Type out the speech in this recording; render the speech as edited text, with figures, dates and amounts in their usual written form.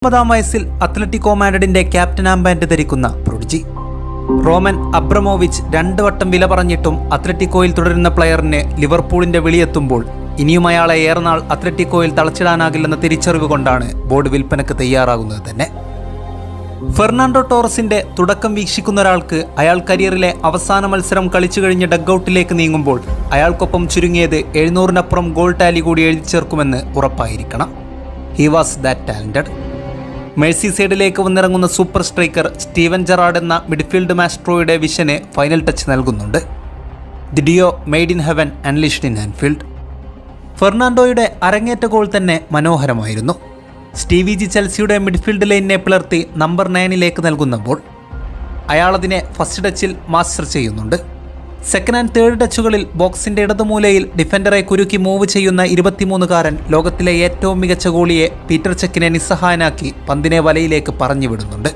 19 വയസ്സിൽ Atletico മാഡ്രിഡിന്റെ captain armband ധരിക്കുന്ന Prodigy. Roman Abramovich 2 വട്ടം വില പറഞ്ഞിട്ടും അത്ലറ്റിക്കോയിൽ തുടരുന്ന പ്ലെയറിന് ലിവർപൂളിന്റെ വിളിയെത്തുമ്പോൾ ഇനിയും അയാളെ ഏറെ നാൾ അത്ലറ്റിക്കോയിൽ തളച്ചിടാനാകില്ലെന്ന തിരിച്ചറിവ് കൊണ്ടാണ് ബോർഡ് വിൽപ്പനക്ക് തയ്യാറാകുന്നത് തന്നെ. ഫെർണാണ്ടോ ടോറസിന്റെ തുടക്കം വീക്ഷിക്കുന്ന ഒരാൾക്ക് അയാൾ കരിയറിലെ അവസാന മത്സരം കളിച്ചു കഴിഞ്ഞ് ഡഗ്ഔട്ടിലേക്ക് നീങ്ങുമ്പോൾ അയാൾക്കൊപ്പം ചുരുങ്ങിയത് 700-നപ്പുറം ഗോൾ ടാലി കൂടി എഴുതി ചേർക്കുമെന്ന് ഉറപ്പായിരിക്കണം. He was that talented. മേഴ്സിസൈഡിലേക്ക് വന്നിറങ്ങുന്ന സൂപ്പർ സ്ട്രൈക്കർ സ്റ്റീവൻ ജെറാർഡ് എന്ന മിഡ്ഫീൽഡ് മാസ്ട്രോയുടെ വിഷന് ഫൈനൽ ടച്ച് നൽകുന്നുണ്ട്. The duo made in heaven unleashed in Anfield. ഫെർണാണ്ടോയുടെ അരങ്ങേറ്റ ഗോൾ തന്നെ മനോഹരമായിരുന്നു. സ്റ്റീവി ജി ചെൽസിയുടെ മിഡ്ഫീൽഡ് ലൈനിനെ പിളർത്തി നമ്പർ 9 നൽകുന്നപ്പോൾ അയാളതിനെ ഫസ്റ്റ് ടച്ചിൽ മാസ്റ്റർ ചെയ്യുന്നുണ്ട്. സെക്കൻഡ് ആൻഡ് തേർഡ് ടച്ചുകളിൽ ബോക്സിന്റെ ഇടതുമൂലയിൽ ഡിഫൻഡറെ കുരുക്കി മൂവ് ചെയ്യുന്ന 23-കാരൻ ലോകത്തിലെ ഏറ്റവും മികച്ച ഗോളിയെ പീറ്റർ ചെക്കിനെ നിസ്സഹായനാക്കി പന്തിനെ വലയിലേക്ക് പറഞ്ഞു വിടുന്നുണ്ട്.